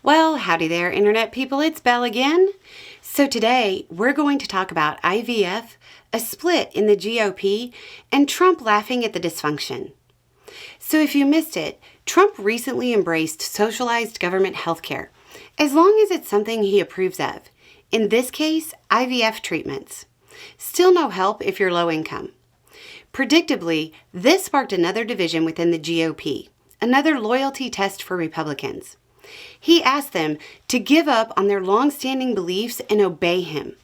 Well, howdy there, Internet people. It's Belle again. So today, we're going to talk about IVF, a split in the GOP, and Trump laughing at the dysfunction. So if you missed it, Trump recently embraced socialized government healthcare, as long as it's something he approves of. In this case, IVF treatments. Still no help if you're low income. Predictably, this sparked another division within the GOP, another loyalty test for Republicans. He asked them to give up on their long-standing beliefs and obey him.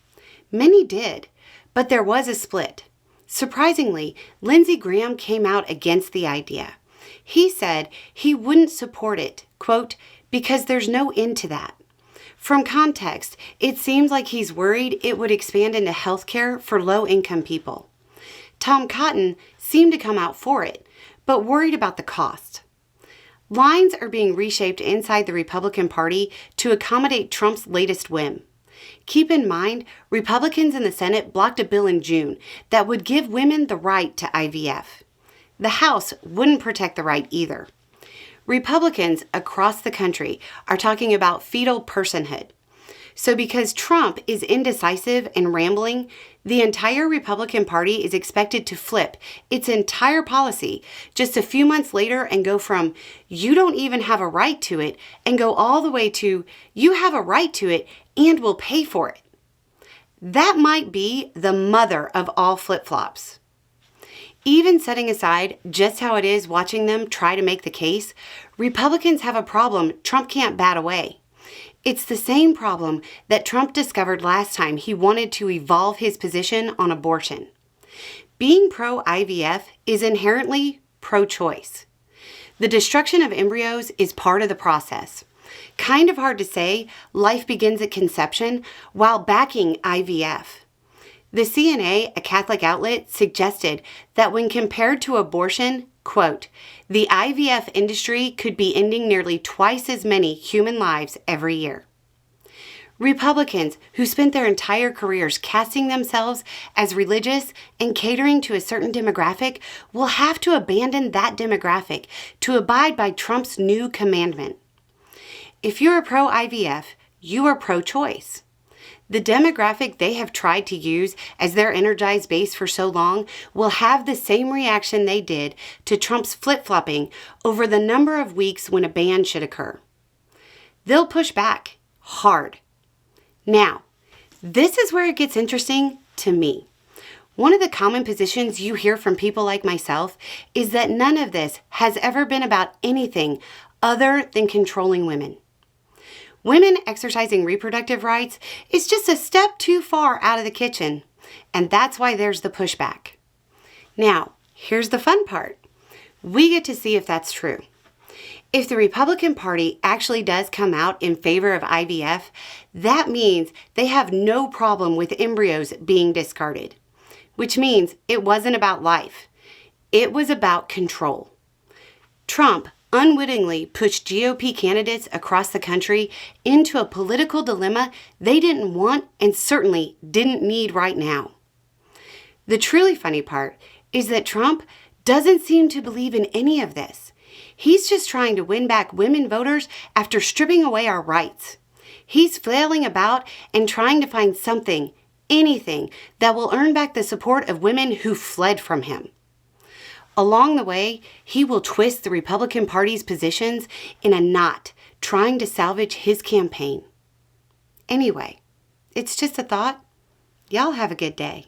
Many did, but there was a split. Surprisingly, Lindsey Graham came out against the idea. He said he wouldn't support it, quote, because there's no end to that. From context, it seems like he's worried it would expand into health care for low-income people. Tom Cotton seemed to come out for it, but worried about the cost. Lines are being reshaped inside the Republican Party to accommodate Trump's latest whim. Keep in mind, Republicans in the Senate blocked a bill in June that would give women the right to IVF. The House wouldn't protect the right either. Republicans across the country are talking about fetal personhood. So because Trump is indecisive and rambling, the entire Republican Party is expected to flip its entire policy just a few months later and go from, you don't even have a right to it, and go all the way to, you have a right to it and we'll pay for it. That might be the mother of all flip-flops. Even setting aside just how it is watching them try to make the case, Republicans have a problem Trump can't bat away. It's the same problem that Trump discovered last time he wanted to evolve his position on abortion. Being pro-IVF is inherently pro-choice. The destruction of embryos is part of the process. Kind of hard to say life begins at conception while backing IVF. The CNA, a Catholic outlet, suggested that when compared to abortion, quote, the IVF industry could be ending nearly twice as many human lives every year. Republicans who spent their entire careers casting themselves as religious and catering to a certain demographic will have to abandon that demographic to abide by Trump's new commandment. If you're a pro-IVF, you are pro-choice. The demographic they have tried to use as their energized base for so long will have the same reaction they did to Trump's flip-flopping over the number of weeks when a ban should occur. They'll push back hard. Now, this is where it gets interesting to me. One of the common positions you hear from people like myself is that none of this has ever been about anything other than controlling women. Women exercising reproductive rights is just a step too far out of the kitchen, and that's why there's the pushback. Now, here's the fun part. We get to see if that's true. If the Republican Party actually does come out in favor of IVF, that means they have no problem with embryos being discarded, which means it wasn't about life. It was about control. Trump unwittingly pushed GOP candidates across the country into a political dilemma they didn't want and certainly didn't need right now. The truly funny part is that Trump doesn't seem to believe in any of this. He's just trying to win back women voters after stripping away our rights. He's flailing about and trying to find something, anything, that will earn back the support of women who fled from him. Along the way, he will twist the Republican Party's positions in a knot, trying to salvage his campaign. Anyway, it's just a thought. Y'all have a good day.